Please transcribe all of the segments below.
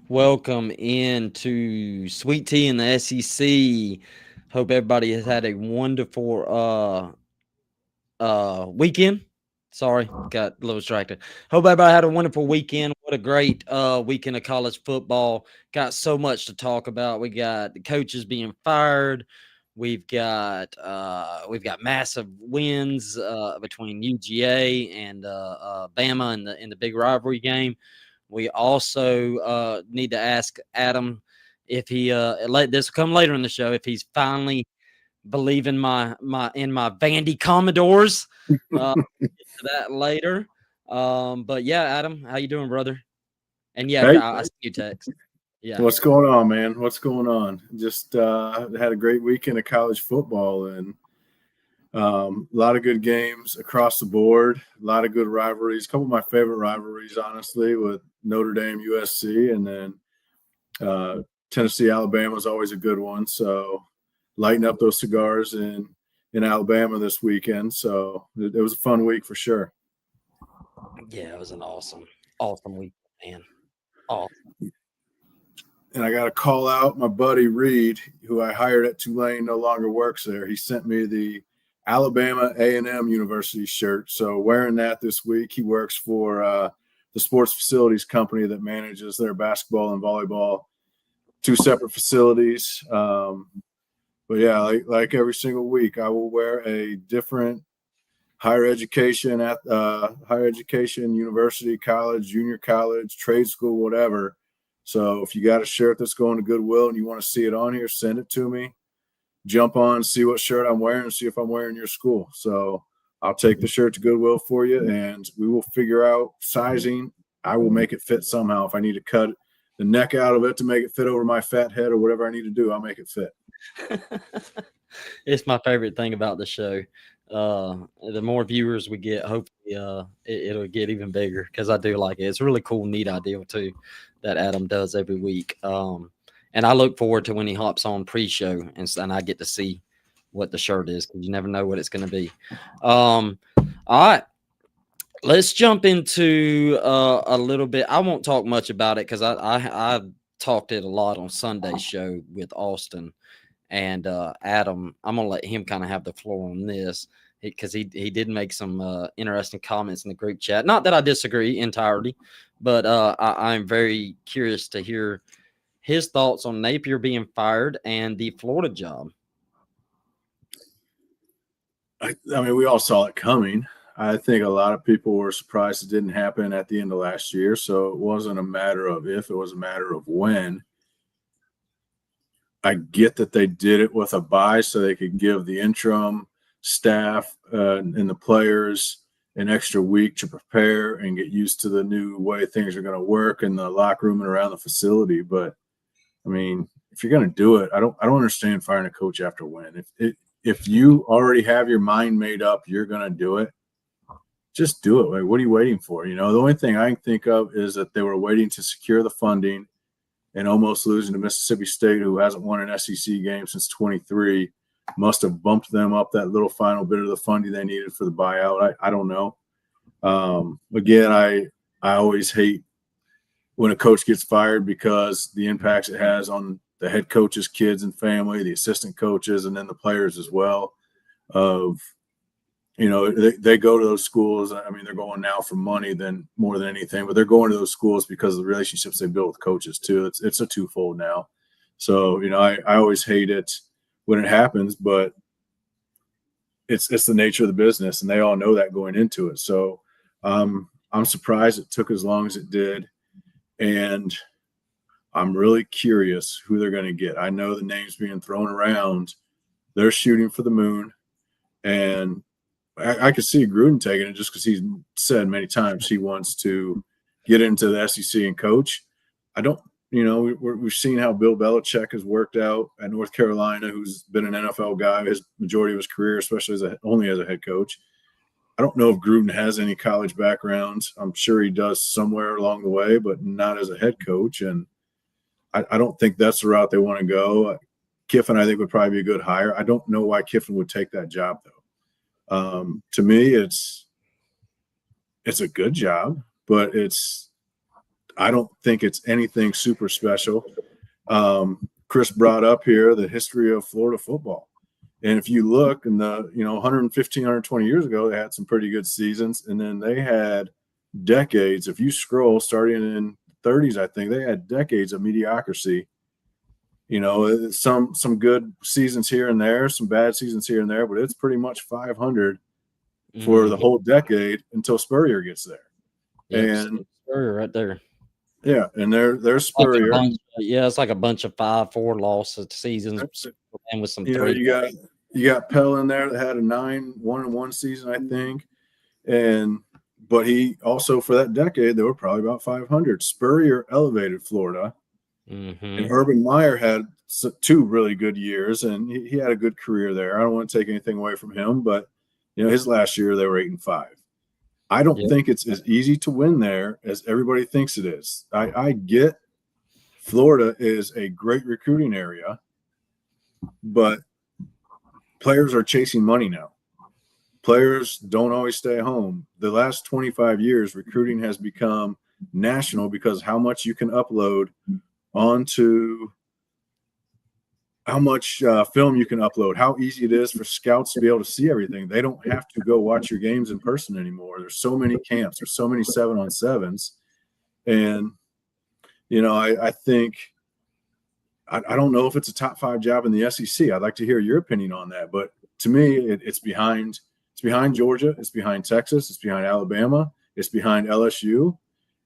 Welcome into Sweet Tea in the SEC. Hope everybody has had a wonderful weekend. Sorry, got a little distracted. Hope everybody had a wonderful weekend. What a great weekend of college football. Got so much to talk about. We got the coaches being fired. We've got massive wins between UGA and Bama in the big rivalry game. We also need to ask Adam if he let this come later in the show if he's finally believing my Vandy Commodores. Get to that later. But yeah, Adam, how you doing, brother? And yeah, Hey, I see you text. Yeah, what's going on, man? What's going on? Just had a great weekend of college football and a lot of good games across the board. A lot of good rivalries. A couple of my favorite rivalries, honestly, with Notre Dame, USC, and then uh, Tennessee, Alabama is always a good one. So lighting up those cigars in Alabama this weekend. So it was a fun week for sure. yeah, it was an awesome week, man. Awesome. And I got to call out my buddy Reed, who I hired at Tulane, no longer works there. He sent me the Alabama A&M University shirt. So wearing that this week, he works for the sports facilities company that manages their basketball and volleyball, two separate facilities. But yeah, like every single week, I will wear a different higher education, university, college, junior college, trade school, whatever. So if you got a shirt that's going to Goodwill and you want to see it on here, send it to me. Jump on, see what shirt I'm wearing, and see if I'm wearing your school. So I'll take the shirt to Goodwill for you, and we will figure out sizing. I will make it fit somehow. If I need to cut the neck out of it to make it fit over my fat head or whatever I need to do, I'll make it fit. It's my favorite thing about the show. The more viewers we get, hopefully, it'll get even bigger because I do like it. It's a really cool, neat idea too that Adam does every week. And I look forward to when he hops on pre-show and I get to see what the shirt is because you never know what it's going to be. All right, let's jump into a little bit. I won't talk much about it because I talked it a lot on Sunday's show with Austin and Adam. I'm gonna let him kind of have the floor on this because he did make some interesting comments in the group chat. Not that I disagree entirely, but I'm very curious to hear his thoughts on Napier being fired and the Florida job. I mean, we all saw it coming. I think a lot of people were surprised it didn't happen at the end of last year. So it wasn't a matter of if, it was a matter of when. I get that they did it with a bye so they could give the interim staff and the players an extra week to prepare and get used to the new way things are going to work in the locker room and around the facility. But I mean, if you're going to do it, I don't understand firing a coach after a win. If you already have your mind made up, you're going to do it. Just do it. Like, what are you waiting for? You know, the only thing I can think of is that they were waiting to secure the funding and almost losing to Mississippi State, who hasn't won an SEC game since 23, must have bumped them up that little final bit of the funding they needed for the buyout. I don't know. Again, I always hate when a coach gets fired because the impacts it has on the head coach's kids and family, the assistant coaches, and then the players as well. Of they go to those schools. I mean, they're going now for money than more than anything, but they're going to those schools because of the relationships they build with coaches too. It's a twofold now. So, I always hate it when it happens, but it's the nature of the business, and they all know that going into it. So I'm surprised it took as long as it did, and I'm really curious who they're going to get. I know the names being thrown around. They're shooting for the moon, and I could see Gruden taking it just because he's said many times he wants to get into the SEC and coach. I don't, we've seen how Bill Belichick has worked out at North Carolina, who's been an NFL guy his majority of his career, especially only as a head coach. I don't know if Gruden has any college background. I'm sure he does somewhere along the way, but not as a head coach. And I don't think that's the route they want to go. Kiffin, I think, would probably be a good hire. I don't know why Kiffin would take that job, though. To me, it's a good job, but I don't think it's anything super special. Chris brought up here the history of Florida football. And if you look in the, 115, 120 years ago, they had some pretty good seasons. And then they had decades. If you scroll starting in the 30s, I think they had decades of mediocrity. Some good seasons here and there, some bad seasons here and there, but it's pretty much 500 for the whole decade until Spurrier gets there. Yep, and Spurrier right there. Yeah, and they're Spurrier. It's like a bunch of 5-4 loss seasons, and with some three. You got Pell in there that had a 9-1-1 season, I think, but he also for that decade they were probably about 500. Spurrier elevated Florida, and Urban Meyer had 2 really good years, and he had a good career there. I don't want to take anything away from him, but his last year they were 8-5. I don't think it's as easy to win there as everybody thinks it is. I get Florida is a great recruiting area, but players are chasing money now. Players don't always stay home. The last 25 years, recruiting has become national because how much you can upload onto how much film you can upload, how easy it is for scouts to be able to see everything. They don't have to go watch your games in person anymore. There's so many camps. There's so many 7-on-7s. And, I think I don't know if it's a top 5 job in the SEC. I'd like to hear your opinion on that. But to me, it's behind Georgia. It's behind Texas. It's behind Alabama. It's behind LSU.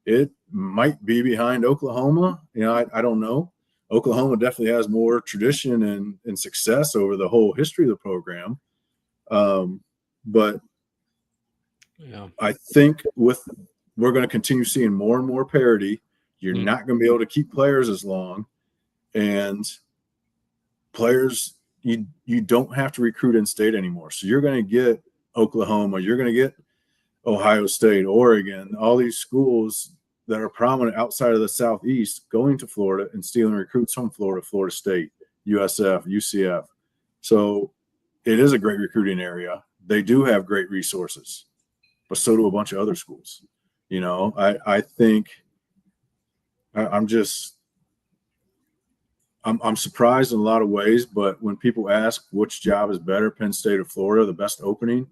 It might be behind Oklahoma. I don't know. Oklahoma definitely has more tradition and success over the whole history of the program. But I think we're going to continue seeing more and more parity. You're not going to be able to keep players as long. And players, you don't have to recruit in state anymore. So you're going to get Oklahoma. You're going to get Ohio State, Oregon, all these schools that are prominent outside of the Southeast going to Florida and stealing recruits from Florida, Florida State, USF, UCF. So it is a great recruiting area. They do have great resources, but so do a bunch of other schools. I think I'm surprised in a lot of ways, but when people ask which job is better, Penn State or Florida, the best opening,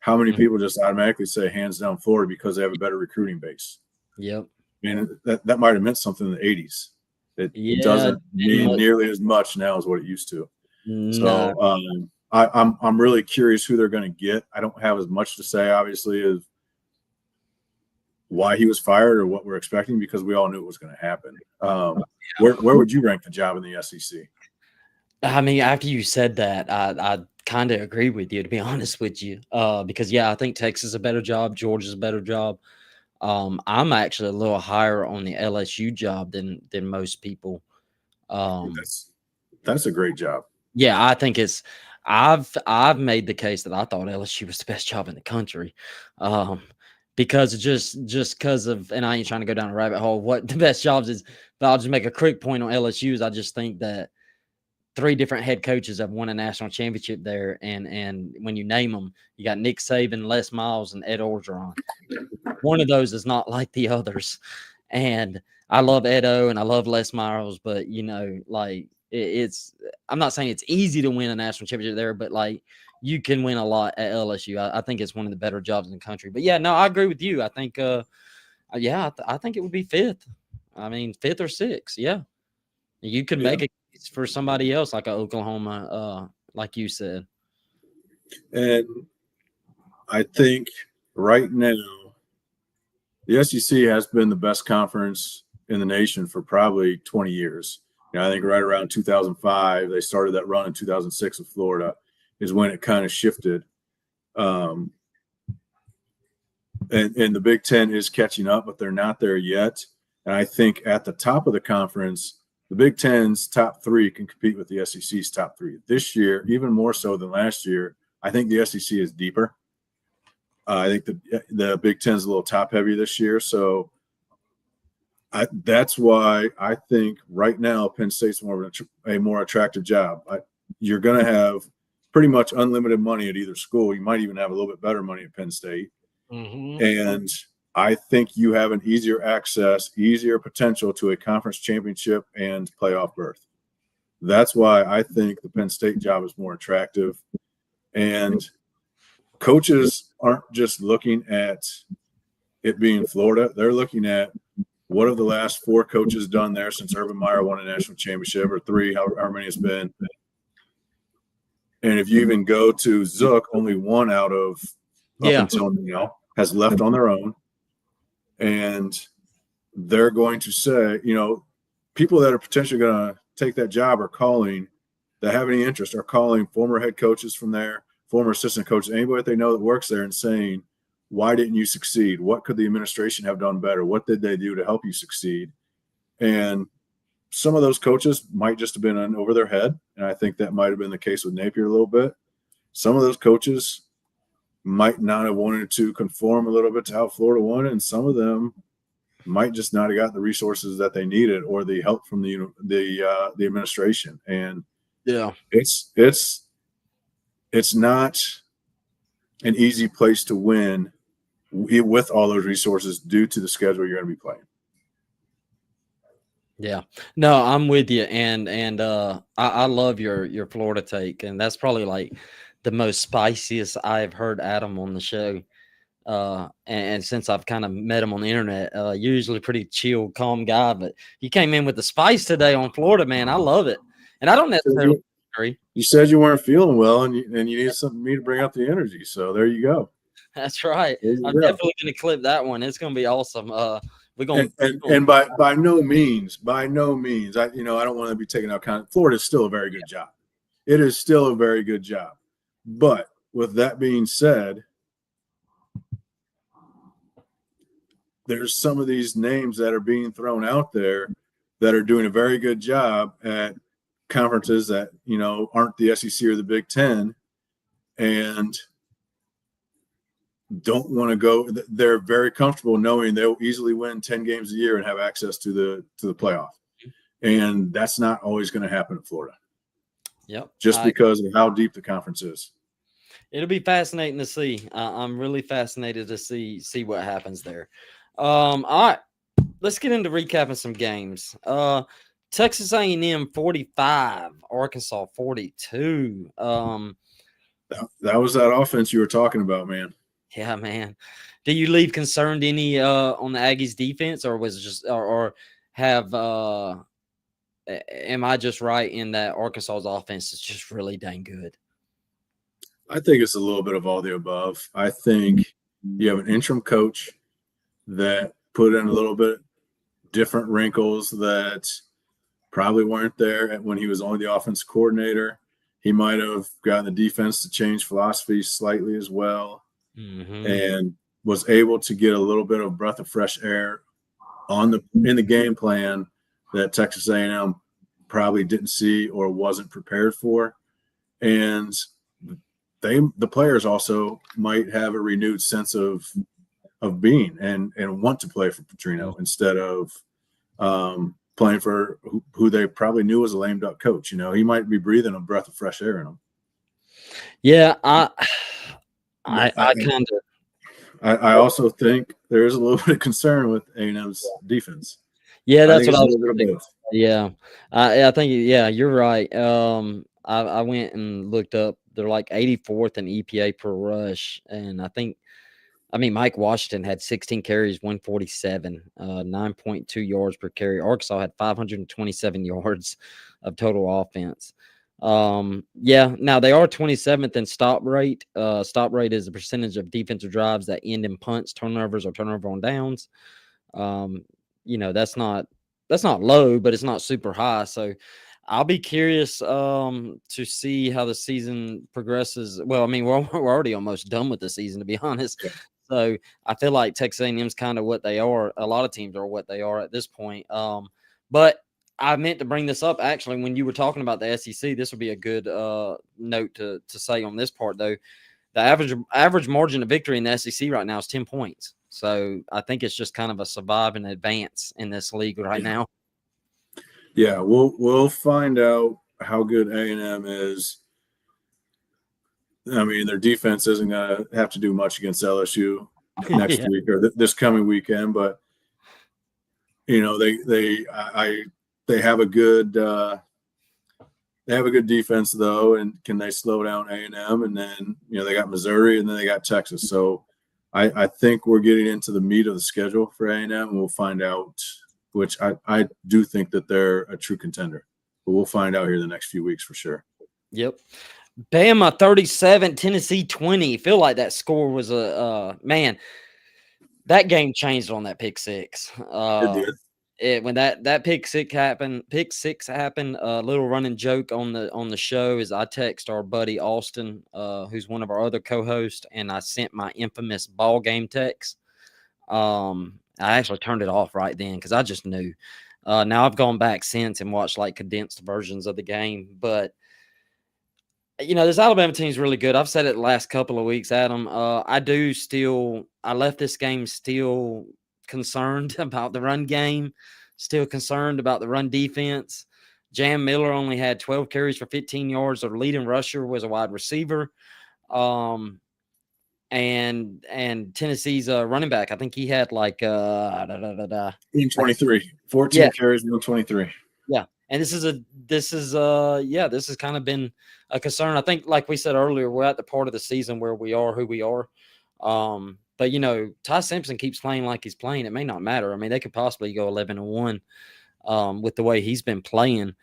how many people just automatically say hands down Florida because they have a better recruiting base? Yep. And that might have meant something in the 80s. It doesn't mean nearly as much now as what it used to. So I'm really curious who they're going to get. I don't have as much to say, obviously, as why he was fired or what we're expecting because we all knew it was going to happen. Where would you rank the job in the SEC? I mean, after you said that, I kind of agree with you, to be honest with you, because, I think Texas is a better job. Georgia's a better job. I'm actually a little higher on the LSU job than most people. That's a great job. Yeah, I think it's. I've made the case that I thought LSU was the best job in the country, because just because of, and I ain't trying to go down a rabbit hole what the best jobs is, but I'll just make a quick point on LSU. Is I just think that 3 different head coaches have won a national championship there, and when you name them, you got Nick Saban, Les Miles, and Ed Orgeron. One of those is not like the others, and I love Edo and I love Les Miles, but it's. I'm not saying it's easy to win a national championship there, but you can win a lot at LSU. I think it's one of the better jobs in the country. But I agree with you. I think, I think it would be 5th. I mean, 5th or 6th. Yeah, you could make a case for somebody else like Oklahoma, like you said. And I think right now the SEC has been the best conference in the nation for probably 20 years. I think right around 2005, they started that run in 2006 with Florida is when it kind of shifted. And the Big Ten is catching up, but they're not there yet. And I think at the top of the conference, the Big Ten's top 3 can compete with the SEC's top 3. This year, even more so than last year, I think the SEC is deeper. I think the Big Ten's a little top heavy this year. So that's why I think right now Penn State's a more attractive job. You're going to have pretty much unlimited money at either school. You might even have a little bit better money at Penn State. And I think you have an easier access, easier potential to a conference championship and playoff berth. That's why I think the Penn State job is more attractive. And coaches aren't just looking at it being Florida. They're looking at what have the last 4 coaches done there since Urban Meyer won a national championship, or 3, however many it's been. And if you even go to Zook, only 1 out of up until now has left on their own. And they're going to say, people that are potentially going to take that job are calling, that have any interest, are calling former head coaches from there, former assistant coaches, anybody that they know that works there, and saying, why didn't you succeed? What could the administration have done better? What did they do to help you succeed? And some of those coaches might just have been over their head. And I think that might have been the case with Napier a little bit. Some of those coaches might not have wanted to conform a little bit to how Florida won. And some of them might just not have got the resources that they needed or the help from the administration. And it's not an easy place to win with all those resources due to the schedule you're going to be playing. Yeah, no, I'm with you, and I love your Florida take, and that's probably like the most spiciest I've heard Adam on the show. And since I've kind of met him on the internet, usually pretty chill, calm guy, but you came in with the spice today on Florida, man. I love it, and I don't necessarily agree. You said you weren't feeling well, and you needed something me to bring up the energy. So there you go. That's right. I'm definitely going to clip that one. It's going to be awesome. We're going and by no means, I don't want to be taking out kind. Florida is still a very good job. It is still a very good job. But with that being said, there's some of these names that are being thrown out there that are doing a very good job at conferences that, aren't the SEC or the Big Ten, and don't want to go. They're very comfortable knowing they'll easily win 10 games a year and have access to the playoff. And that's not always going to happen in Florida. Yep. Just because of how deep the conference is. It'll be fascinating to see. I'm really fascinated to see what happens there. All right, let's get into recapping some games. Texas A&M 45, Arkansas 42. That was that offense you were talking about, man. Yeah, man. Do you leave concerned any on the Aggies defense, or was it just or have am I just right in that Arkansas's offense is just really dang good? I think it's a little bit of all the above. I think you have an interim coach that put in a little bit different wrinkles that probably weren't there when he was only the offense coordinator. He might have gotten the defense to change philosophy slightly as well. Mm-hmm. And was able to get a little bit of breath of fresh air in the game plan that Texas A&M probably didn't see or wasn't prepared for. And the players also might have a renewed sense of being and want to play for Petrino instead of playing for who they probably knew was a lame duck coach. He might be breathing a breath of fresh air in them. Yeah, I also think there is a little bit of concern with A&M's defense. Yeah, that's what I was thinking. Yeah, I think you're right. I went and looked up. They're like 84th in EPA per rush, and Mike Washington had 16 carries, 147, 9.2 yards per carry. Arkansas had 527 yards of total offense. Now they are 27th in stop rate. Stop rate is the percentage of defensive drives that end in punts, turnovers, or turnover on downs. That's not low, but it's not super high. So I'll be curious to see how the season progresses. Well, we're already almost done with the season, to be honest. Yeah. So I feel like Texas A&M's kind of what they are. A lot of teams are what they are at this point. But I meant to bring this up, actually, when you were talking about the SEC. This would be a good note to say on this part, though. The average margin of victory in the SEC right now is 10 points. So I think it's just kind of a survive and advance in this league right now. Yeah, we'll find out how good A&M is. Their defense isn't going to have to do much against LSU. next Yeah. week or this coming weekend. But you know, they have a good defense though, and can they slow down A&M? And then they got Missouri, and then they got Texas. So I think we're getting into the meat of the schedule for A&M, and we'll find out. Which I do think that they're a true contender, but we'll find out here the next few weeks for sure. Yep. Bama 37, Tennessee 20. Feel like that score was man. That game changed on that pick six. It did. When that pick six happened, a little running joke on the show is I text our buddy Austin, who's one of our other co-hosts, and I sent my infamous ball game text. I actually turned it off right then because I just knew. Now I've gone back since and watched like condensed versions of the game, but this Alabama team is really good. I've said it the last couple of weeks, Adam. I left this game still concerned about the run game, still concerned about the run defense. Jam Miller only had 12 carries for 15 yards. Their leading rusher was a wide receiver. And Tennessee's running back, I think he had like 123, 14 carries, 123. Yeah. And this has kind of been a concern. I think, like we said earlier, we're at the part of the season where we are who we are. But Ty Simpson keeps playing like he's playing. It may not matter. I mean, they could possibly go 11-1 with the way he's been playing.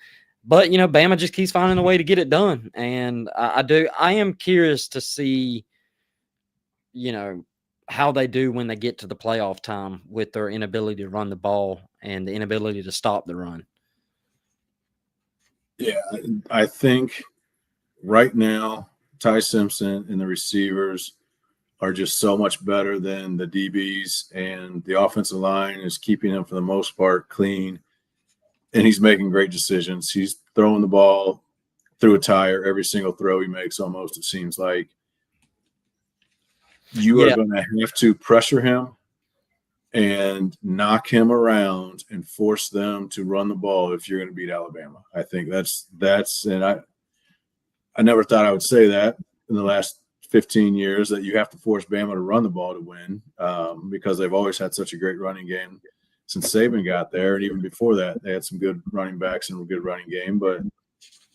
But Bama just keeps finding a way to get it done. And I am curious to see, how they do when they get to the playoff time with their inability to run the ball and the inability to stop the run. Yeah, I think right now Ty Simpson and the receivers are just so much better than the DBs, and the offensive line is keeping him for the most part clean, and he's making great decisions. He's throwing the ball through a tire every single throw he makes almost, it seems like. You are going to have to pressure him and knock him around and force them to run the ball if you're going to beat Alabama. I think that's and I never thought I would say that in the last 15 years, that you have to force Bama to run the ball to win, because they've always had such a great running game since Saban got there. And even before that, they had some good running backs and a good running game. But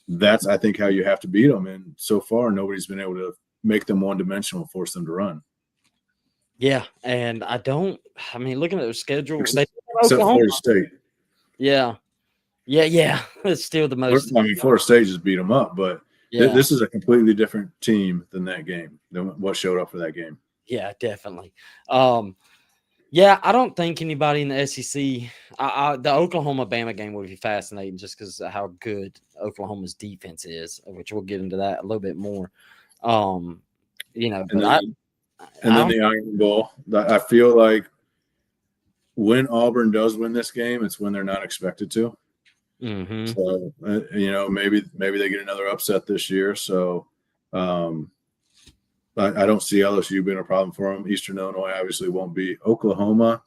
that's, I think, how you have to beat them. And so far, nobody's been able to make them one-dimensional, force them to run. Yeah, and looking at their schedule, except Florida State. Yeah. It's still the most. Florida State just beat them up, but this is a completely different team than that game, than what showed up for that game. Yeah, definitely. I don't think anybody in the SEC, the Oklahoma-Bama game would be fascinating just because of how good Oklahoma's defense is, which we'll get into that a little bit more. And then the Iron Bowl. I feel like when Auburn does win this game, it's when they're not expected to. Mm-hmm. So maybe they get another upset this year. So I don't see LSU being a problem for them. Eastern Illinois obviously won't be. Oklahoma,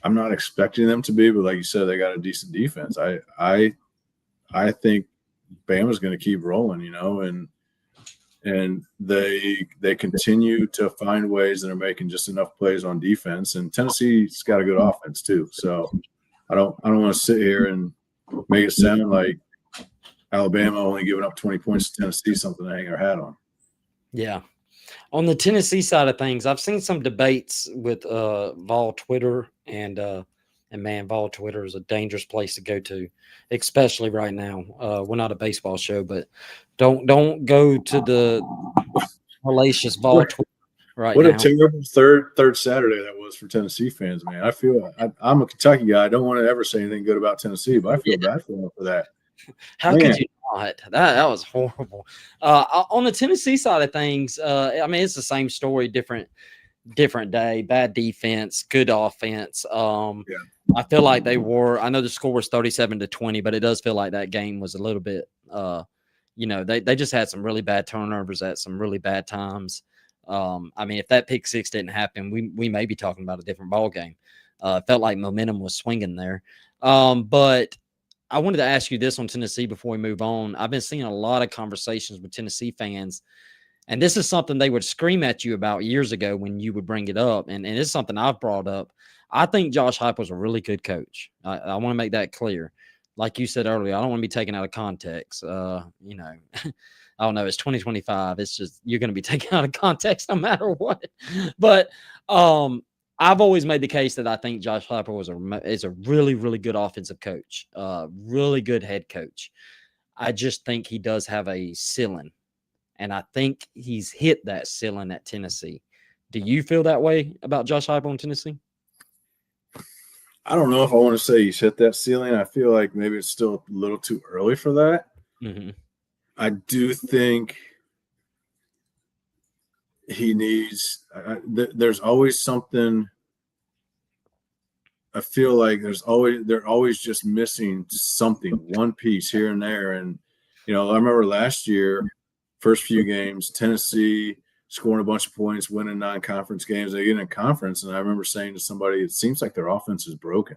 I'm not expecting them to be, but like you said, they got a decent defense. I think Bama's going to keep rolling, and they continue to find ways that are making just enough plays on defense. And Tennessee's got a good offense too. So I don't want to sit here and make it sound like Alabama only giving up 20 points to Tennessee, something to hang our hat on. Yeah. On the Tennessee side of things, I've seen some debates with Vol Twitter, and man, Vol Twitter is a dangerous place to go to, especially right now. We're not a baseball show, but don't go to the hellacious Vol Twitter right now. What a terrible third Saturday that was for Tennessee fans, man. I feel I'm a Kentucky guy. I don't want to ever say anything good about Tennessee, but I feel bad for them for that. How could you not? That was horrible. On the Tennessee side of things, it's the same story, different day. Bad defense, good offense. I feel like they were. I know the score was 37-20, but it does feel like that game was a little bit. They just had some really bad turnovers at some really bad times. If that pick six didn't happen, we may be talking about a different ball game. Felt like momentum was swinging there. But I wanted to ask you this on Tennessee before we move on. I've been seeing a lot of conversations with Tennessee fans And this is something they would scream at you about years ago when you would bring it up. And it's something I've brought up. I think Josh Heupel's a really good coach. I want to make that clear. Like you said earlier, I don't want to be taken out of context. You know, I don't know. It's 2025. It's just, you're going to be taken out of context no matter what. But I've always made the case that I think Josh Heupel is a really, really good offensive coach, really good head coach. I just think he does have a ceiling, and I think he's hit that ceiling at Tennessee. Do you feel that way about Josh Heupel in Tennessee? I don't know if I want to say he's hit that ceiling. I feel like maybe it's still a little too early for that. Mm-hmm. I do think he needs there's always something. I feel like they're always just missing something, one piece here and there. And, you know, I remember last year, first few games, Tennessee scoring a bunch of points, winning non-conference games. They get in conference, and I remember saying to somebody, it seems like their offense is broken.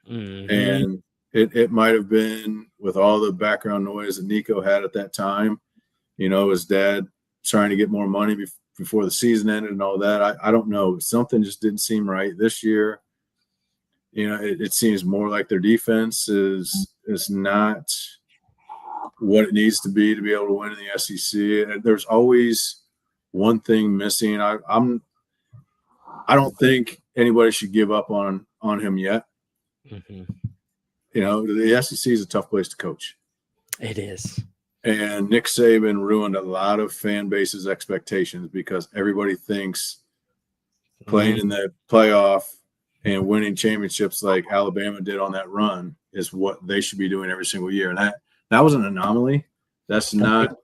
Mm-hmm. And it might have been with all the background noise that Nico had at that time, you know, his dad trying to get more money before the season ended and all that. I don't know. Something just didn't seem right this year. You know, it seems more like their defense is not what it needs to be able to win in the SEC. There's always one thing missing. I don't think anybody should give up on him yet. Mm-hmm. You know, the SEC is a tough place to coach. It is. And Nick Saban ruined a lot of fan bases' expectations because everybody thinks playing in the playoff and winning championships like Alabama did on that run is what they should be doing every single year. And that was an anomaly. That's not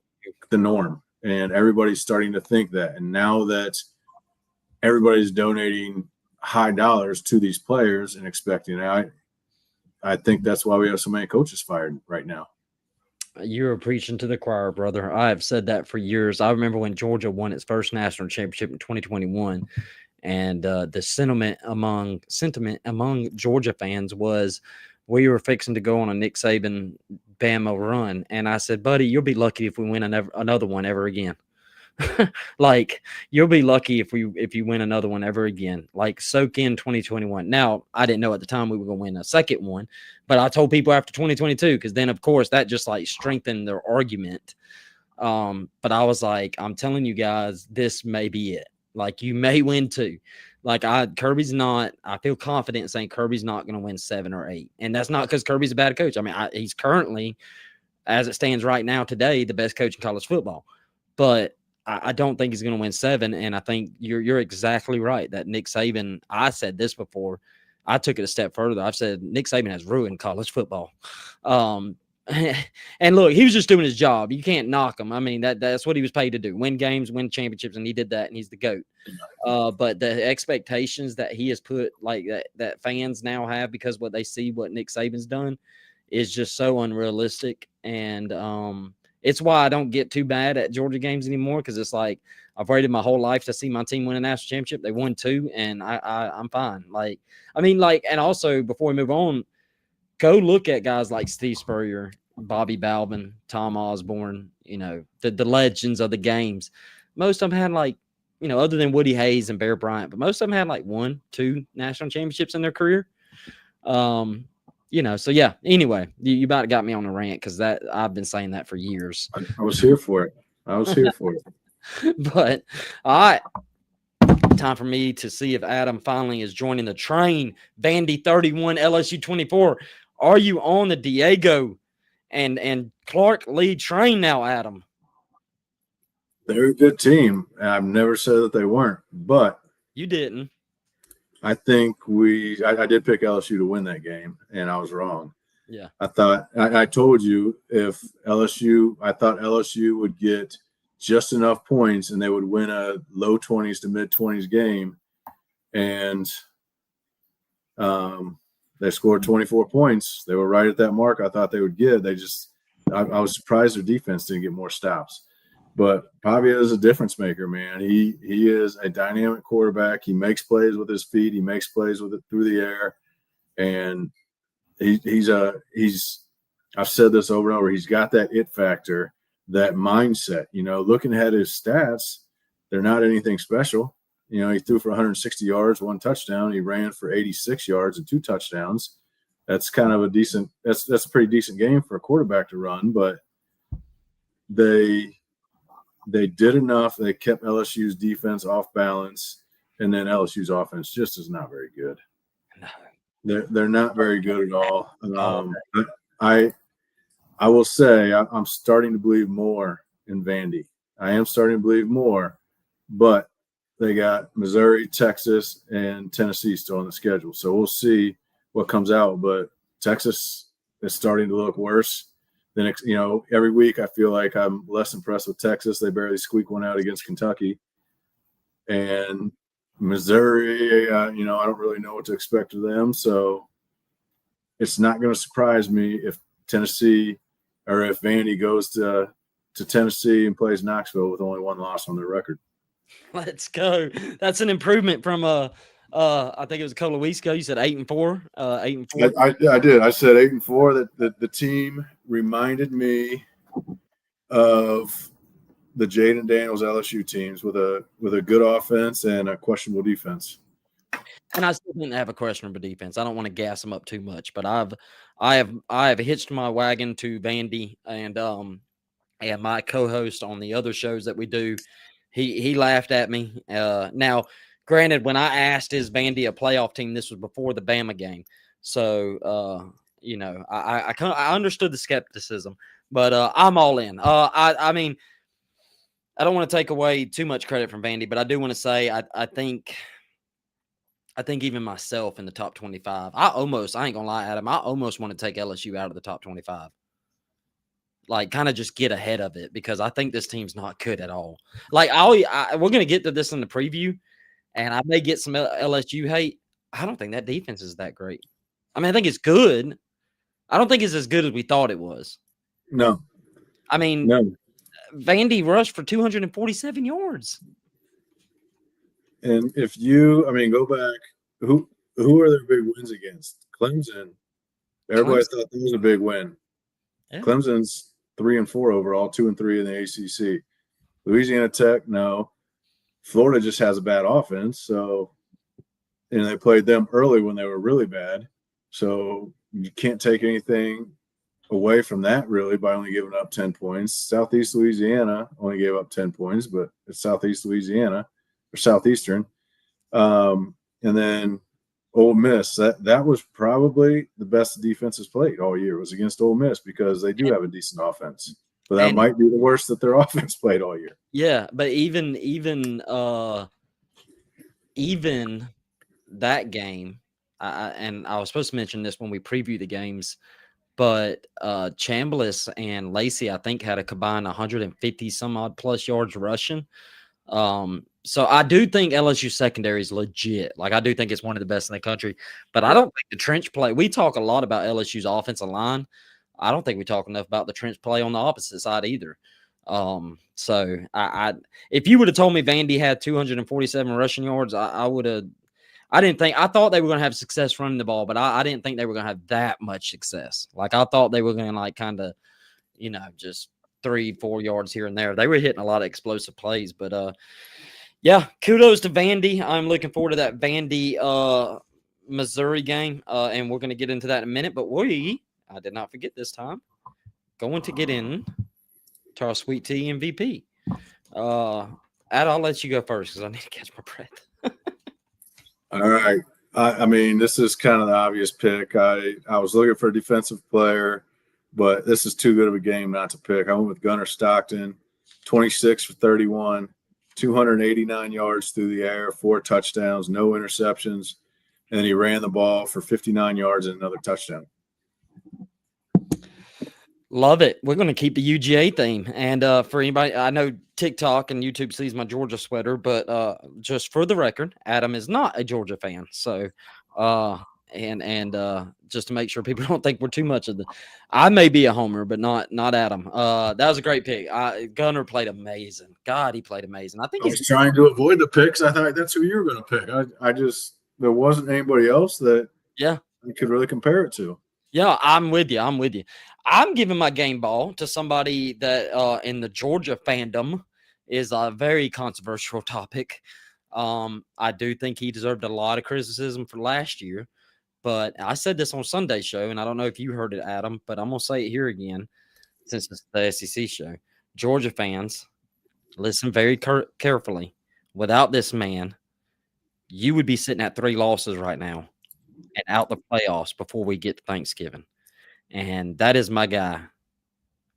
the norm. And everybody's starting to think that. And now that everybody's donating high dollars to these players and expecting it, I think that's why we have so many coaches fired right now. You're preaching to the choir, brother. I have said that for years. I remember when Georgia won its first national championship in 2021. And the sentiment among Georgia fans was we were fixing to go on a Nick Saban Bama run. And I said, buddy, you'll be lucky if we win another one ever again. Like, you'll be lucky if you win another one ever again. Like, soak in 2021. Now, I didn't know at the time we were going to win a second one, but I told people after 2022, because then, of course, that just like strengthened their argument. But I was like, I'm telling you guys, this may be it. Like, you may win two. Like, Kirby's not, I feel confident saying Kirby's not going to win 7 or 8. And that's not because Kirby's a bad coach. I mean, he's currently, as it stands right now today, the best coach in college football. But I don't think he's going to win 7. And I think you're exactly right that Nick Saban, I said this before, I took it a step further. I've said Nick Saban has ruined college football. And look, he was just doing his job. You can't knock him. I mean, that's what he was paid to do: win games, win championships, and he did that, and he's the GOAT. But the expectations that he has put, like that fans now have because what they see what Nick Saban's done is just so unrealistic. And it's why I don't get too bad at Georgia games anymore, because it's like I've waited my whole life to see my team win a national championship. They won 2, and I'm fine. Like, I mean, like, and also before we move on, go look at guys like Steve Spurrier, Bobby Balvin, Tom Osborne, you know, the legends of the games. Most of them had, like, you know, other than Woody Hayes and Bear Bryant, but most of them had like 1, 2 national championships in their career. You know, so yeah, anyway, you about got me on a rant because that I've been saying that for years. I was here for it. But all right. Time for me to see if Adam finally is joining the train. Vandy 31, LSU 24. Are you on the Diego and Clark Lee train now, Adam? They're a good team. I've never said that they weren't, but you didn't. I think I did pick LSU to win that game, and I was wrong. Yeah. I told you I thought LSU would get just enough points and they would win a low 20s to mid 20s game. And they scored 24 points. They were right at that mark I thought they would get. I was surprised their defense didn't get more stops. But Pavia is a difference maker, man. He is a dynamic quarterback. He makes plays with his feet. He makes plays with it through the air. And I've said this over and over. He's got that it factor that mindset. Looking at his stats, they're not anything special. He threw for 160 yards, 1 touchdown. He ran for 86 yards and 2 touchdowns. That's kind of that's a pretty decent game for a quarterback to run, but they did enough. They kept LSU's defense off balance, and then LSU's offense just is not very good. No. They're not very good at all. Oh, I will say I'm starting to believe more in Vandy. I am starting to believe more, but they got Missouri, Texas, and Tennessee still on the schedule. So we'll see what comes out. But Texas is starting to look worse. Then, every week I feel like I'm less impressed with Texas. They barely squeak one out against Kentucky. And Missouri, I don't really know what to expect of them. So it's not going to surprise me if Tennessee or if Vandy goes to Tennessee and plays Knoxville with only 1 loss on their record. Let's go. That's an improvement from I think it was a couple of weeks ago. You said 8-4. 8-4. I did. I said 8-4. That the team reminded me of the Jaden Daniels LSU teams with a good offense and a questionable defense. And I still didn't have a questionable defense. I don't want to gas them up too much, but I have hitched my wagon to Vandy, and my co-host on the other shows that we do, he laughed at me. Now, granted, when I asked is Vandy a playoff team, this was before the Bama game, so I understood the skepticism, but I'm all in. I mean, I don't want to take away too much credit from Vandy, but I do want to say I think even myself in the top 25, I ain't gonna lie, Adam, I almost want to take LSU out of the top 25. Like, kind of just get ahead of it, because I think this team's not good at all. Like, we're going to get to this in the preview, and I may get some LSU hate. I don't think that defense is that great. I mean, I think it's good. I don't think it's as good as we thought it was. No. I mean, no. Vandy rushed for 247 yards. And if go back, who are their big wins against? Clemson. Everybody thought that was a big win. Yeah. Clemson's 3-4 overall, 2-3 in the ACC. Louisiana Tech, no. Florida just has a bad offense, so they played them early when they were really bad. So you can't take anything away from that really by only giving up 10 points. Southeast Louisiana only gave up 10 points, but it's Southeast Louisiana or Southeastern. And then Ole Miss, that was probably the best defenses played all year was against Ole Miss, because they do have a decent offense. But that might be the worst that their offense played all year. Yeah, but even that game, and I was supposed to mention this when we preview the games, but Chambliss and Lacey, I think, had a combined 150 some odd plus yards rushing. So I do think LSU secondary is legit. Like, I do think it's one of the best in the country, but I don't think the trench play, we talk a lot about LSU's offensive line. I don't think we talk enough about the trench play on the opposite side either. So if you would have told me Vandy had 247 rushing yards, I thought they were going to have success running the ball, but I didn't think they were going to have that much success. Like, I thought they were going to kind of, just 3-4 yards here and there. They were hitting a lot of explosive plays, but yeah, kudos to Vandy. I'm looking forward to that Vandy Missouri game, and we're going to get into that in a minute. But I did not forget this time, going to get in to our Sweet Tea MVP. Ad, I'll let you go first because I need to catch my breath. All right. I mean, this is kind of the obvious pick. I was looking for a defensive player, but this is too good of a game not to pick. I went with Gunnar Stockton, 26 for 31, 289 yards through the air, 4 touchdowns, no interceptions, and he ran the ball for 59 yards and another touchdown. Love it. We're going to keep the UGA theme. And for anybody, I know TikTok and YouTube sees my Georgia sweater, but just for the record, Adam is not a Georgia fan. So, and just to make sure people don't think we're too much of I may be a homer, but not Adam. That was a great pick. Gunnar played amazing. God, he played amazing. I was trying to avoid the picks. I thought that's who you were going to pick. There wasn't anybody else that I could really compare it to. Yeah, I'm with you. I'm with you. I'm giving my game ball to somebody that in the Georgia fandom is a very controversial topic. I do think he deserved a lot of criticism for last year, but I said this on Sunday show, and I don't know if you heard it, Adam, but I'm gonna say it here again since it's the SEC show. Georgia fans, listen very carefully. Without this man, you would be sitting at 3 losses right now and out the playoffs before we get to Thanksgiving. And that is my guy,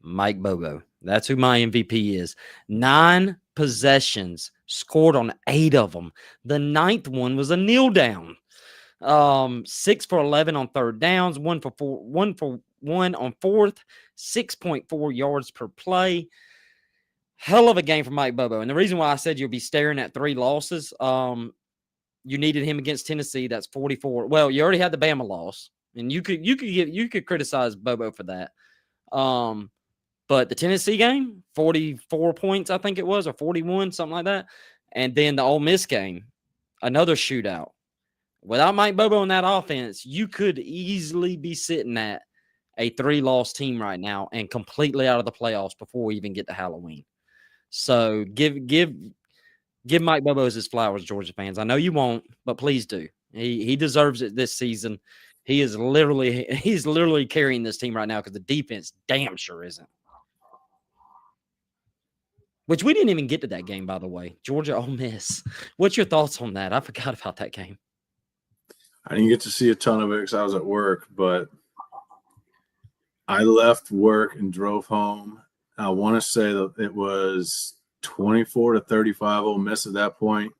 Mike Bobo. That's who my MVP is. 9 possessions, scored on 8 of them. The 9th one was a kneel down. 6 for 11 on third downs, 1 for 1 on fourth, 6.4 yards per play. Hell of a game for Mike Bobo. And the reason why I said you'll be staring at 3 losses, you needed him against Tennessee. That's 44. Well, you already had the Bama loss, and you could criticize Bobo for that. But the Tennessee game, 44 points, I think it was, or 41, something like that. And then the Ole Miss game, another shootout. Without Mike Bobo in that offense, you could easily be sitting at a 3-loss team right now and completely out of the playoffs before we even get to Halloween. So give Mike Bobo his flowers, Georgia fans. I know you won't, but please do. He deserves it this season. He's literally carrying this team right now because the defense damn sure isn't. Which we didn't even get to that game, by the way. Georgia Ole Miss. What's your thoughts on that? I forgot about that game. I didn't get to see a ton of it because I was at work, but I left work and drove home. I want to say that it was 24-35 Ole Miss at that point,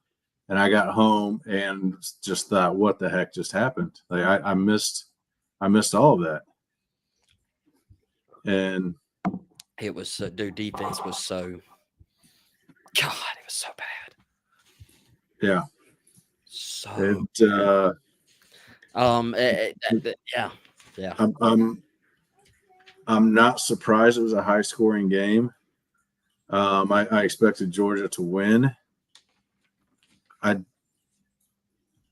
and I got home and just thought, "What the heck just happened?" Like I missed all of that, and it was dude. Defense was so. God, it was so bad. Yeah. So. Yeah. I'm not surprised it was a high scoring game. I expected Georgia to win. I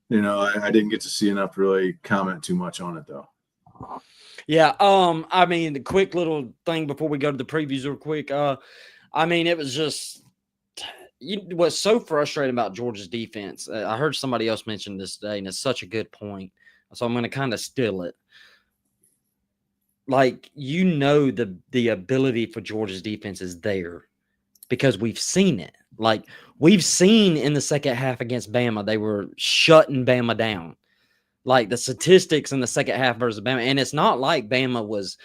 didn't get to see enough to really comment too much on it though. Yeah. I mean, the quick little thing before we go to the previews real quick. I mean, it was just what's so frustrating about Georgia's defense. I heard somebody else mention this today, and it's such a good point. So I'm going to kind of steal it. Like, the ability for Georgia's defense is there because we've seen it. Like, we've seen in the second half against Bama, they were shutting Bama down. Like, the statistics in the second half versus Bama. And it's not like Bama was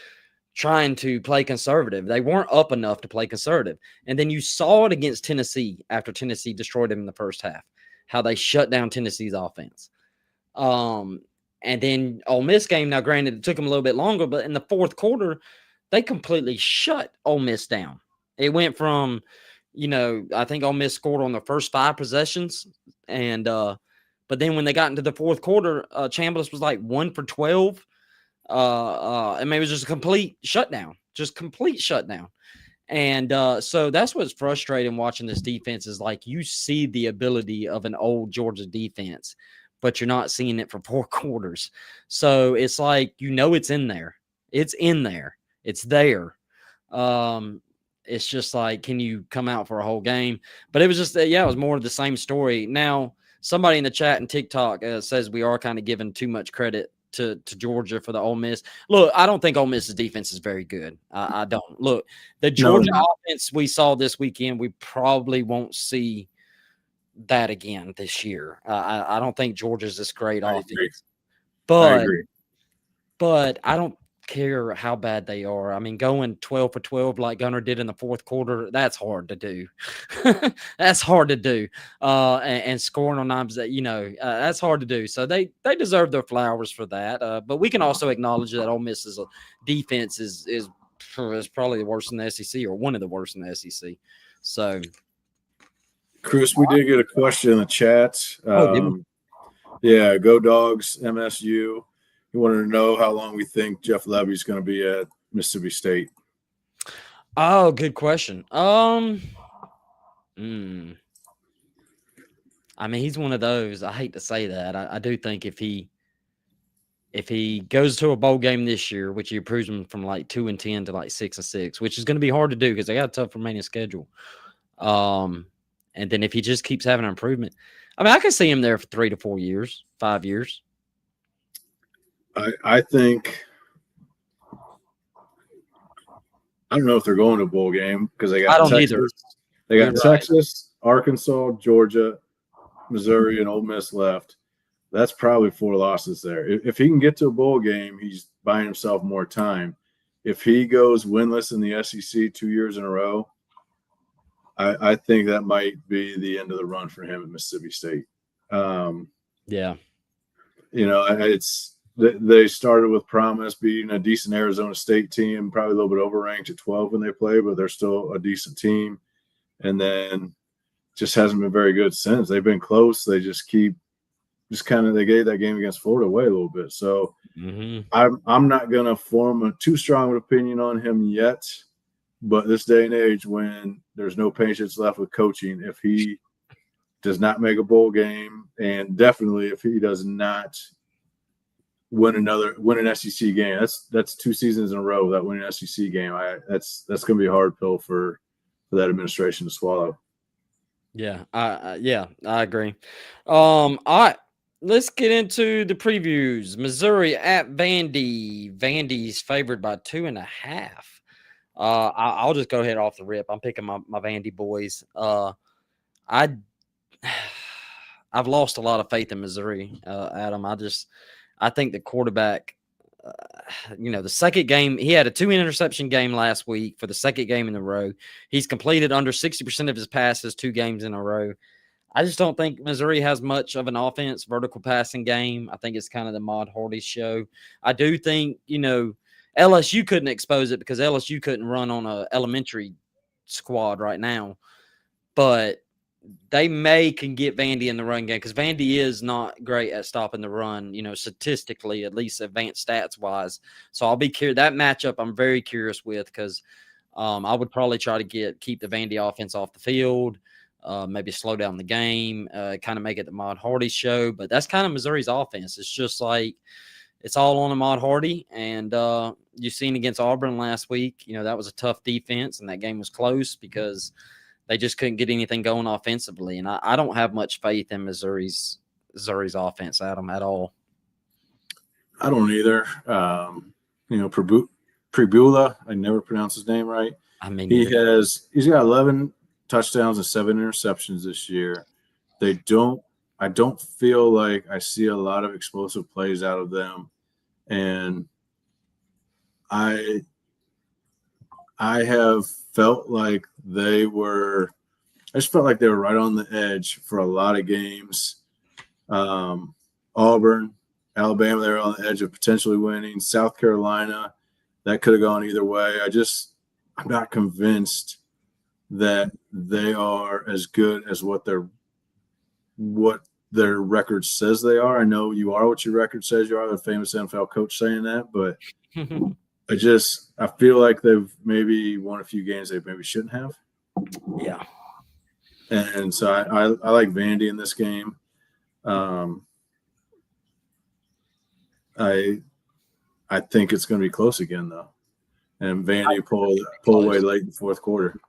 trying to play conservative. They weren't up enough to play conservative. And then you saw it against Tennessee after Tennessee destroyed them in the first half, how they shut down Tennessee's offense. And then Ole Miss game, now granted, it took them a little bit longer, but in the fourth quarter, they completely shut Ole Miss down. It went from, I think Ole Miss scored on the first 5 possessions. And, but then when they got into the fourth quarter, Chambliss was like 1 for 12. I mean, it was just a complete shutdown. And so that's what's frustrating watching this defense is like you see the ability of an old Georgia defense, but you're not seeing it for 4 quarters. So it's like, it's in there. It's in there. It's there. It's just like, can you come out for a whole game? But it was just, it was more of the same story. Now, somebody in the chat and TikTok says we are kind of giving too much credit to Georgia for the Ole Miss. Look, I don't think Ole Miss's defense is very good. I don't. Look, the Georgia offense we saw this weekend, we probably won't see that again this year. I don't think Georgia's this great offense. I agree. But I don't care how bad they are. I mean, going 12 for 12 like Gunner did in the fourth quarter, that's hard to do. That's hard to do. And scoring on 9, that's hard to do. So they deserve their flowers for that. But we can also acknowledge that Ole Miss's defense is probably the worst in the SEC, or one of the worst in the SEC. So, Chris, we did get a question in the chat. Yeah, go Dogs, MSU. He wanted to know how long we think Jeff Levy's going to be at Mississippi State. Oh, good question. I mean, he's one of those. I hate to say that. I do think if he if he goes to a bowl game this year, which he improves him from like 2-10 to like 6-6, which is going to be hard to do because they got a tough remaining schedule. And then if he just keeps having an improvement, I mean, I could see him there for 3 to 4 years, 5 years. I think I don't know if they're going to a bowl game because they got I don't Texas, either. they got You're Texas, Arkansas, Georgia, Missouri, and Ole Miss left. That's probably 4 losses there. If he can get to a bowl game, he's buying himself more time. If he goes winless in the SEC 2 years in a row, I think that might be the end of the run for him at Mississippi State. Yeah. It's they started with promise, beating a decent Arizona State team, probably a little bit overranked at 12 when they play, but they're still a decent team. And then just hasn't been very good since. They've been close. They just keep they gave that game against Florida away a little bit. So I'm not going to form a too strong an opinion on him yet. But this day and age, when there's no patience left with coaching, if he does not make a bowl game, and definitely if he does not win an SEC game, that's 2 seasons in a row without winning an SEC game. That's going to be a hard pill for that administration to swallow. Yeah, I agree. Let's get into the previews. Missouri at Vandy. Vandy's favored by 2.5. I'll just go ahead off the rip. I'm picking my Vandy boys. I've lost a lot of faith in Missouri, Adam. I think the quarterback, the second game, he had a 2 interception game last week for the second game in a row. He's completed under 60% of his passes 2 games in a row. I just don't think Missouri has much of an offense, vertical passing game. I think it's kind of the Mod Hardy show. I do think, LSU couldn't expose it because LSU couldn't run on an elementary squad right now. But they can get Vandy in the run game because Vandy is not great at stopping the run, statistically, at least advanced stats wise. So I'll be curious. That matchup I'm very curious with because I would probably try to keep the Vandy offense off the field, maybe slow down the game, kind of make it the Mod Hardy show. But that's kind of Missouri's offense. It's just like it's all on Ahmad Hardy, and you've seen against Auburn last week. That was a tough defense, and that game was close because they just couldn't get anything going offensively. And I don't have much faith in Missouri's offense, Adam, at all. I don't either. Pribula, I never pronounce his name right. I mean, he's got 11 touchdowns and 7 interceptions this year. I don't feel like I see a lot of explosive plays out of them. And I have felt like I just felt like they were right on the edge for a lot of games. Auburn, Alabama, they were on the edge of potentially winning. South Carolina, that could have gone either way. I'm not convinced that they are as good as what their record says they are. I know you are what your record says you are, the famous NFL coach saying that, but I feel like they've maybe won a few games they maybe shouldn't have. Yeah. And so I like Vandy in this game. I think it's going to be close again, though. And Vandy pull away late in the fourth quarter.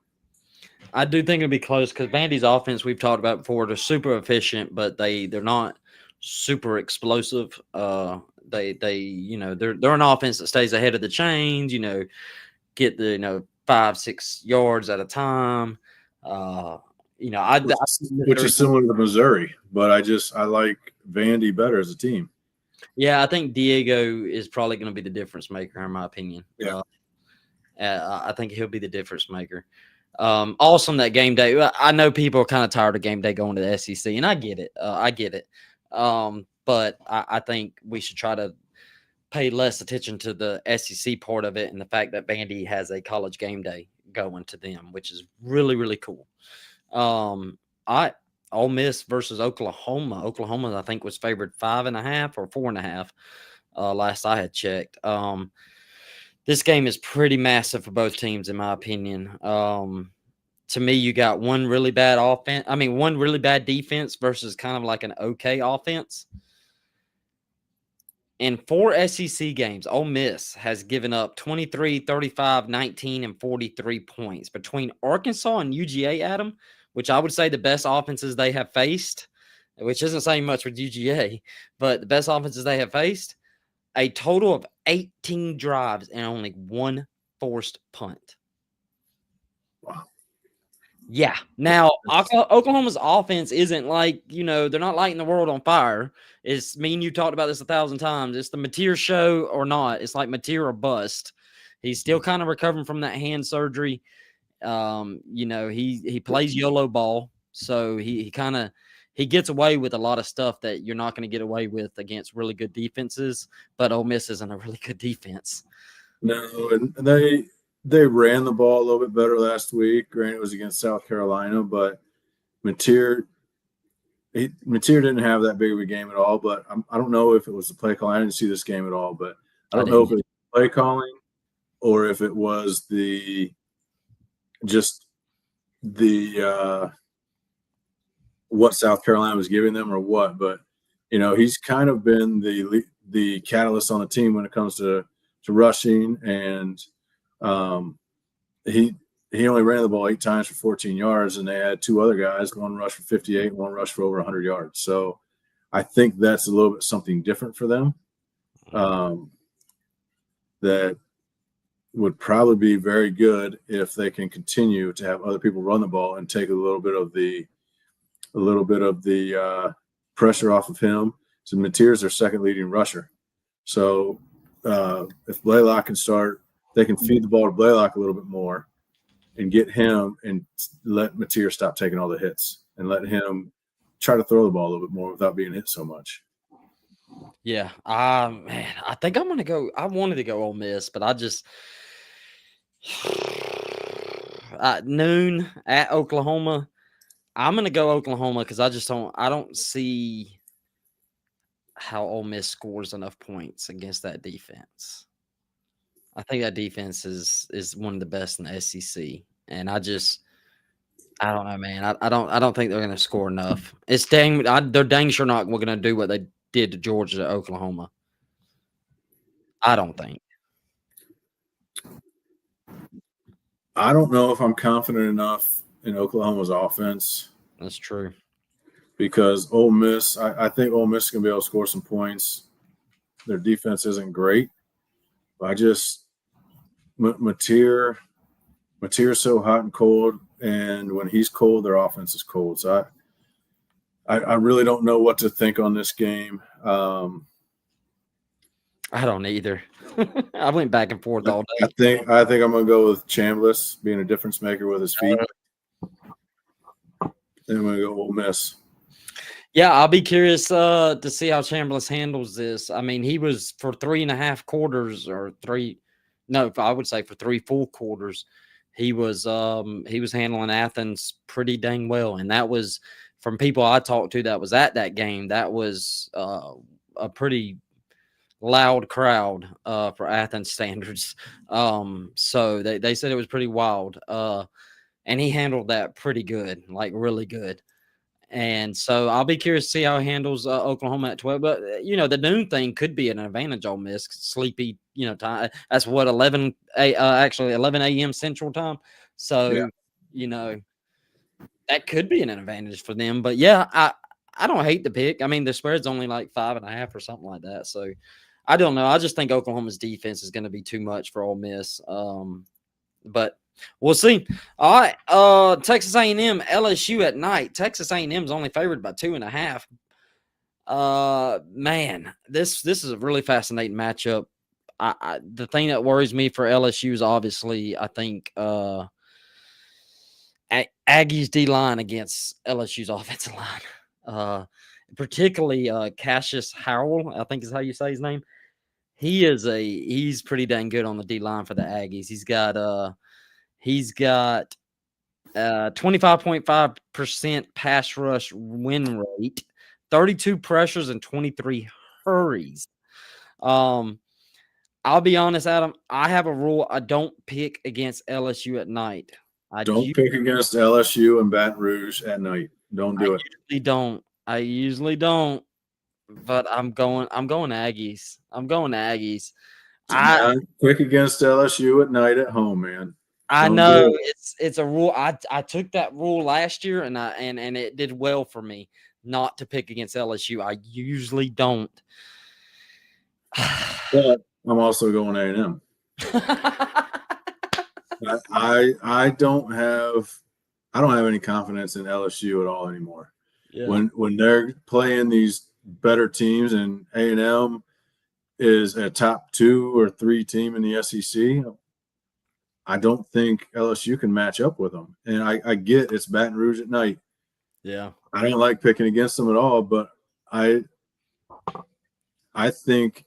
I do think it'll be close because Vandy's offense we've talked about before. They're super efficient, but they're not super explosive. They're an offense that stays ahead of the chains. Get the 5-6 yards at a time. Which is similar to Missouri, but I like Vandy better as a team. Yeah, I think Diego is probably going to be the difference maker, in my opinion. Yeah. I think he'll be the difference maker. Awesome that game day. I know people are kind of tired of game day going to the SEC, and I get it. But I think we should try to pay less attention to the SEC part of it and the fact that Vandy has a college game day going to them, which is really, really cool. Ole Miss versus Oklahoma. Oklahoma, I think, was favored 5.5 or 4.5 last I had checked. This game is pretty massive for both teams, in my opinion. To me, you got one really bad defense versus kind of like an okay offense. In 4 SEC games, Ole Miss has given up 23, 35, 19, and 43 points. Between Arkansas and UGA, Adam, which I would say the best offenses they have faced, which isn't saying much with UGA, but the best offenses they have faced, a total of 18 drives and only one forced punt. Wow. Yeah. Now, Oklahoma's offense isn't like, they're not lighting the world on fire. It's me and you talked about this 1,000 times. It's the Napier show or not. It's like Napier or bust. He's still kind of recovering from that hand surgery. He plays YOLO ball, so he gets away with a lot of stuff that you're not going to get away with against really good defenses. But Ole Miss isn't a really good defense. No, and they ran the ball a little bit better last week. Granted, it was against South Carolina, but Napier didn't have that big of a game at all. But I don't know if it was the play calling. I didn't see this game at all, but I don't know if it was play calling or if it was what South Carolina was giving them or what. But he's kind of been the catalyst on the team when it comes to rushing, and he only ran the ball 8 times for 14 yards, and they had 2 other guys, one rush for 58, one rush for over 100 yards. So I think that's a little bit something different for them that would probably be very good if they can continue to have other people run the ball and take a little bit of the pressure off of him. So Natier's their second leading rusher. So if Blaylock can start, they can feed the ball to Blaylock a little bit more and get him and let Napier stop taking all the hits and let him try to throw the ball a little bit more without being hit so much. Yeah. Man, I think I'm going to go. I wanted to go Ole Miss, but I just noon at Oklahoma. I'm going to go Oklahoma because I don't see how Ole Miss scores enough points against that defense. I think that defense is one of the best in the SEC, and I don't know, man. I don't think they're going to score enough. They're dang sure not going to do what they did to Georgia to Oklahoma. I don't think. I don't know if I'm confident enough in Oklahoma's offense. That's true. Because Ole Miss, I think Ole Miss is going to be able to score some points. Their defense isn't great. Natier's so hot and cold, and when he's cold, their offense is cold. So I really don't know what to think on this game. I don't either. I went back and forth all day. I think I'm going to go with Chambliss being a difference maker with his feet. Then I'm going to go Ole Miss. Yeah, I'll be curious to see how Chambliss handles this. I mean, he was for 3.5 quarters I would say for 3 full quarters. He was handling Athens pretty dang well. And that was from people I talked to that was at that game. That was a pretty loud crowd for Athens standards. So they said it was pretty wild. And he handled that pretty good, like really good. And so I'll be curious to see how he handles Oklahoma at 12. But, the noon thing could be an advantage Ole Miss. Sleepy, time. That's what, 11 a.m. Central time. So, that could be an advantage for them. But, yeah, I don't hate the pick. I mean, the spread's only like 5.5 or something like that. So, I don't know. I just think Oklahoma's defense is going to be too much for Ole Miss. But we'll see. All right. Texas A&M, LSU at night. Texas A&M is only favored by 2.5. Man, this is a really fascinating matchup. The thing that worries me for LSU is obviously, I think, Aggie's D-line against LSU's offensive line. Particularly Cassius Howell, I think is how you say his name. He's pretty dang good on the D-line for the Aggies. He's got 25.5% pass rush win rate, 32 pressures, and 23 hurries. I'll be honest, Adam. I have a rule. I don't pick against LSU at night. Don't pick against LSU and Baton Rouge at night. Don't do it. I usually don't. but I'm going Aggies. I'm going Aggies. I Not quick against LSU at night at home, man. I Don't do know it. it's a rule. I took that rule last year and it did well for me not to pick against LSU. I usually don't. But I'm also going A&M. I don't have any confidence in LSU at all anymore. Yeah. When they're playing these better teams and A&M is a top 2 or 3 team in the SEC, I don't think LSU can match up with them. And I get it's Baton Rouge at night. Yeah. I don't like picking against them at all, but I think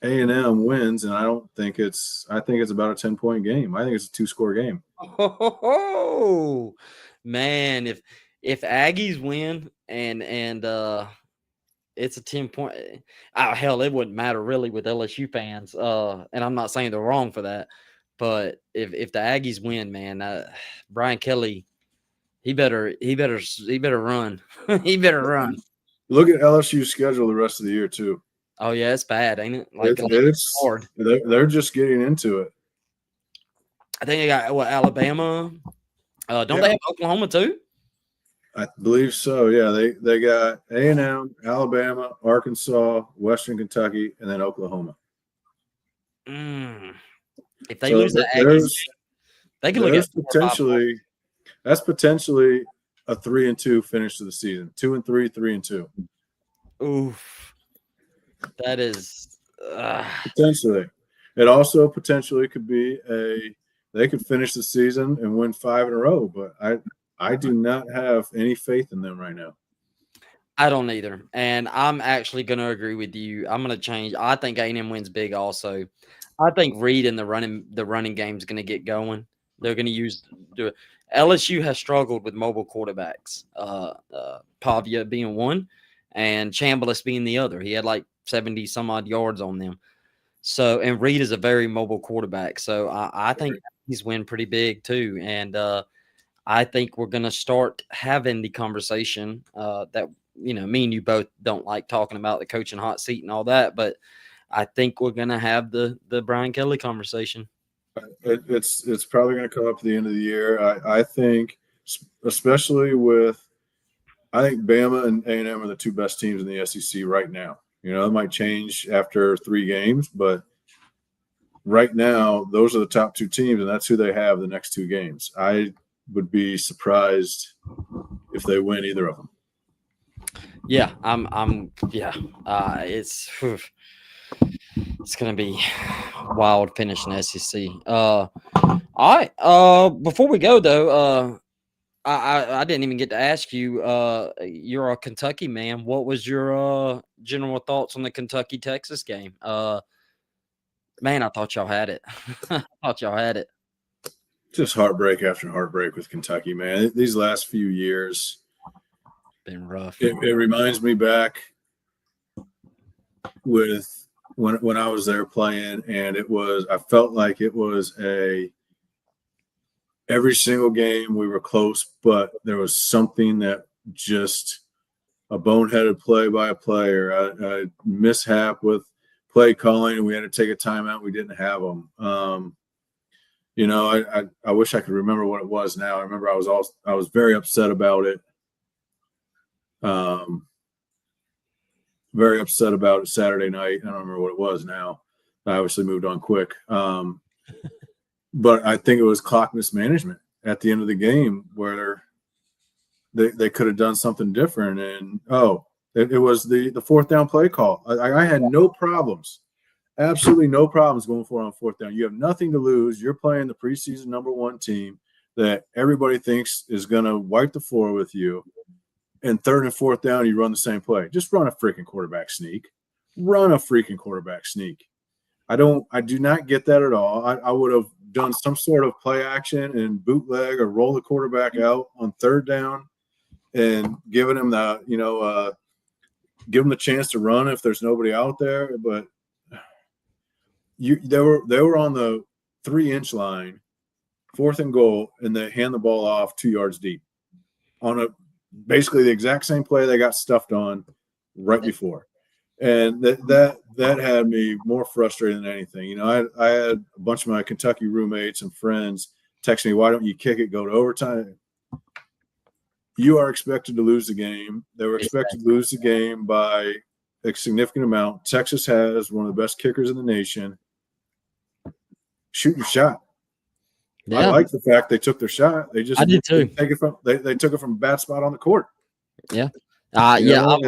A&M wins, and I think it's about a 10-point game. I think it's a 2-score game. Oh man, if Aggies win and it's a 10-point, hell, it wouldn't matter really with LSU fans. And I'm not saying they're wrong for that, but if the Aggies win, man, Brian Kelly, he better run. He better run. Look at LSU's schedule the rest of the year too. Oh yeah, it's bad, ain't it? Like It's hard. they're just getting into it. I think they got Alabama. Don't they have Oklahoma too? I believe so. Yeah, they got A&M, Alabama, Arkansas, Western Kentucky, and then Oklahoma. If they lose the Aggies, they can look at that's potentially a 3-2 finish to the season. 2-3, 3-2. Oof, that is potentially. It also potentially could be they could finish the season and win 5 in a row, but I do not have any faith in them right now. I don't either, and I'm actually going to agree with you. I'm going to change. I think A&M wins big. Also, I think Reed and the running game is going to get going. They're going to use LSU has struggled with mobile quarterbacks. Pavia being one, and Chambliss being the other. He had like 70 some odd yards on them. So, and Reed is a very mobile quarterback. So I think he's win pretty big too. And I think we're going to start having the conversation that, me and you both don't like talking about the coaching hot seat and all that, but I think we're going to have the Brian Kelly conversation. It's probably going to come up at the end of the year. I think, especially I think Bama and A&M are the 2 best teams in the SEC right now. It might change after 3 games, but right now, those are the top 2 teams, and that's who they have the next 2 games. I would be surprised if they win either of them. Yeah, it's going to be wild finish in SEC. All right. Before we go though, I didn't even get to ask you. You're a Kentucky man. What was your general thoughts on the Kentucky-Texas game? Man, I thought y'all had it. Just heartbreak after heartbreak with Kentucky, man. These last few years been rough. It reminds me back with when I was there playing, and I felt like it was every single game we were close, but there was something that just a boneheaded play by a player, a mishap with play calling, and we had to take a timeout. We didn't have them. I wish I could remember what it was now. I remember I was very upset about it. Very upset about it Saturday night. I don't remember what it was now. I obviously moved on quick. But I think it was clock mismanagement at the end of the game where they could have done something different. And, it was the 4th down play call. I had no problems, absolutely no problems going for it on 4th down. You have nothing to lose. You're playing the preseason #1 team that everybody thinks is going to wipe the floor with you. And 3rd and 4th down, you run the same play. Just run a freaking quarterback sneak. I do not get that at all. I would have done some sort of play action and bootleg or roll the quarterback out on 3rd down and giving him give him the chance to run if there's nobody out there. But they were on the 3-inch line, 4th and goal, and they hand the ball off 2 yards deep on basically the exact same play they got stuffed on right before. And that had me more frustrated than anything. You know, I had a bunch of my Kentucky roommates and friends text me, "Why don't you kick it, go to overtime?" You are expected to lose the game. They were expected to lose the game by a significant amount. Texas has one of the best kickers in the nation. Shoot your shot. Yeah. I like the fact they took their shot. They just I did too. They took it from a bad spot on the court. Yeah. You Yeah. know,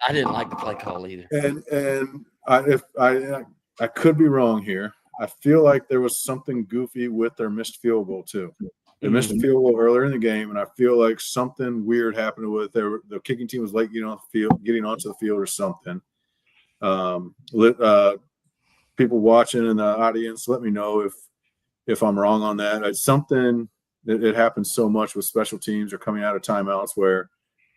I didn't like the play call either. And I could be wrong here. I feel like there was something goofy with their missed field goal too. They missed a field goal earlier in the game, and I feel like something weird happened with the kicking team was late getting onto the field or something. People watching in the audience, let me know if I'm wrong on that. It's something that it happens so much with special teams or coming out of timeouts where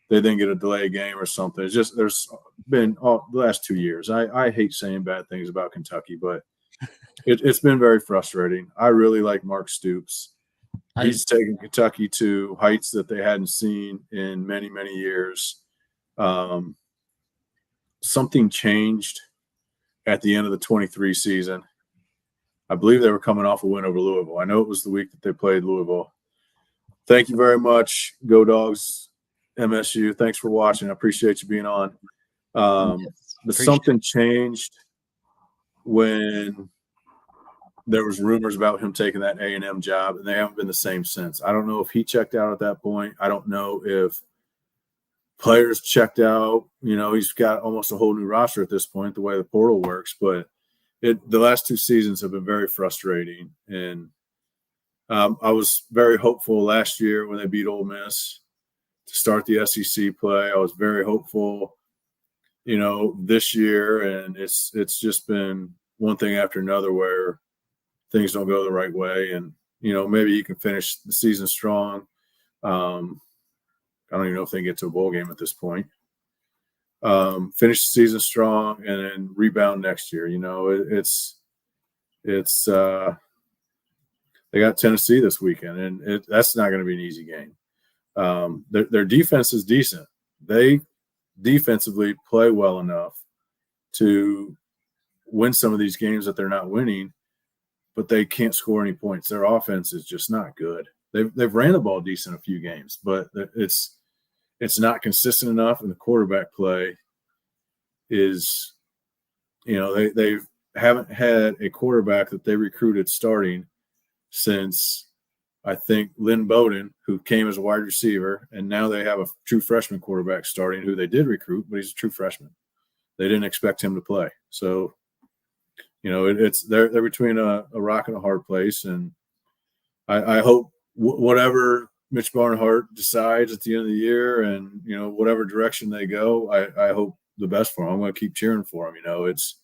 they then get a delay game or something. It's just there's been the last 2 years. I hate saying bad things about Kentucky, but it's been very frustrating. I really like Mark Stoops. He's taken Kentucky to heights that they hadn't seen in many, many years. Something changed at the end of the 23 season. I believe they were coming off a win over Louisville. I know it was the week that they played Louisville. Thank you very much. Go Dogs, MSU. Thanks for watching. I appreciate you being on. But something changed when there was rumors about him taking that A&M job, and they haven't been the same since. I don't know if he checked out at that point. I don't know if players checked out. You know, he's got almost a whole new roster at this point, the way the portal works. But the last 2 seasons have been very frustrating. And I was very hopeful last year when they beat Ole Miss to start the SEC play. I was very hopeful, you know, this year, and it's just been one thing after another where things don't go the right way. And, you know, maybe he can finish the season strong. I don't even know if they get to a bowl game at this point. Finish the season strong and then rebound next year. You know, they got Tennessee this weekend, and that's not going to be an easy game. Their defense is decent. They defensively play well enough to win some of these games that they're not winning, but they can't score any points. Their offense is just not good. They've ran the ball decent a few games, but it's not consistent enough, and the quarterback play is, you know, they haven't had a quarterback that they recruited starting since I think Lynn Bowden, who came as a wide receiver, and now they have a true freshman quarterback starting who they did recruit, but he's a true freshman. They didn't expect him to play. So, you know, they're between a rock and a hard place, and I hope whatever Mitch Barnhart decides at the end of the year, and, you know, whatever direction they go, I hope the best for him. I'm going to keep cheering for him. You know, it's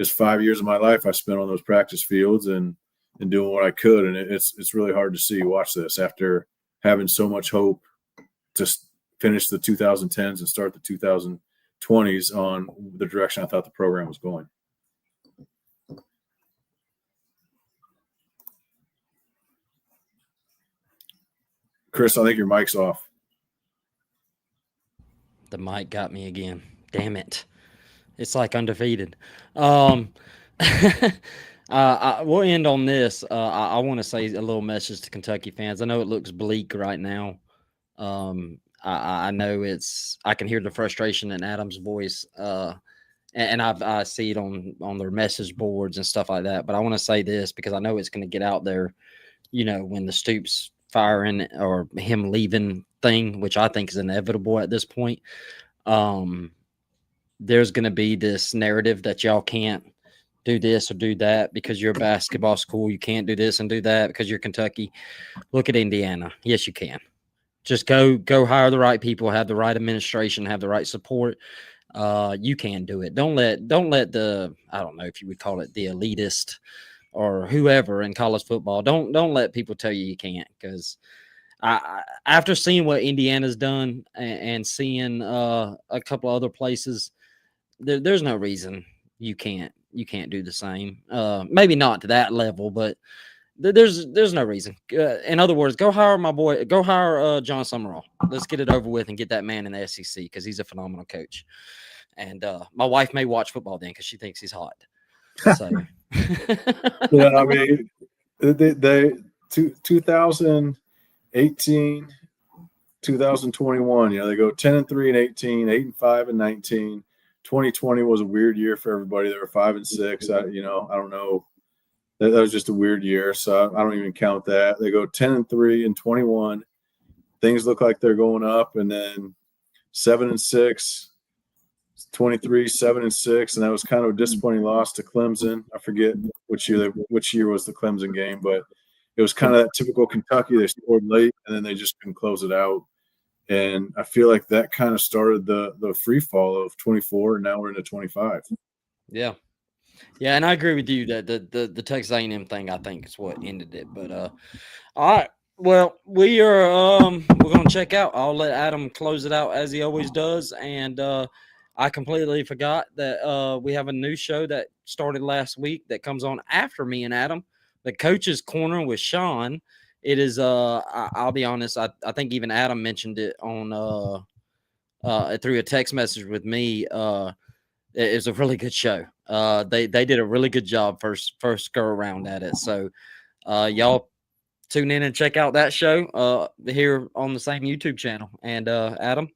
5 years of my life I spent on those practice fields and doing what I could, and it's really hard to see. Watch this after having so much hope to finish the 2010s and start the 2020s on the direction I thought the program was going. Chris, I think your mic's off. The mic got me again. Damn it. It's like undefeated. We'll end on this. I want to say a little message to Kentucky fans. I know it looks bleak right now. I know I can hear the frustration in Adam's voice. And I see it on their message boards and stuff like that. But I want to say this because I know it's going to get out there, you know, when the Stoops firing or him leaving thing, which I think is inevitable at this point. There's going to be this narrative that y'all can't do this or do that because you're a basketball school. You can't do this and do that because you're Kentucky. Look at Indiana. Yes, you can. Just go hire the right people, have the right administration, have the right support. You can do it. Don't let the, I don't know if you would call it the elitist or whoever in college football. Don't let people tell you can't, because after seeing what Indiana's done and seeing a couple other places, there's no reason you can't do the same. Maybe not to that level, but there's no reason. In other words, go hire John Summerall. Let's get it over with and get that man in the SEC because he's a phenomenal coach. And my wife may watch football then because she thinks he's hot. So, yeah, I mean, they 2018, 2021. They go 10-3 and 18, 8-5 and 19. 2020 was a weird year for everybody. They were 5-6. I don't know. That was just a weird year, so I don't even count that. They go 10-3 and 21. Things look like they're going up, and then 7-6. 23, 7-6, and that was kind of a disappointing loss to Clemson. I forget which year was the Clemson game, but it was kind of that typical Kentucky. They scored late and then they just couldn't close it out. And I feel like that kind of started the free fall of 24, and now we're into 25. Yeah, and I agree with you that the Texas A&M thing, I think, is what ended it. But all right. Well, we're going to check out. I'll let Adam close it out as he always does, and I completely forgot that we have a new show that started last week that comes on after me and Adam, the Coach's Corner with Sean. It is I'll be honest, I think even Adam mentioned it on through a text message with me. It's a really good show. They did a really good job first go around at it. So y'all tune in and check out that show here on the same YouTube channel. And Adam?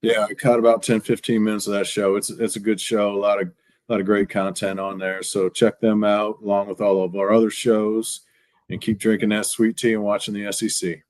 Yeah, I caught about 10-15 minutes of that show. It's a good show, a lot of great content on there. So check them out along with all of our other shows, and keep drinking that sweet tea and watching the SEC.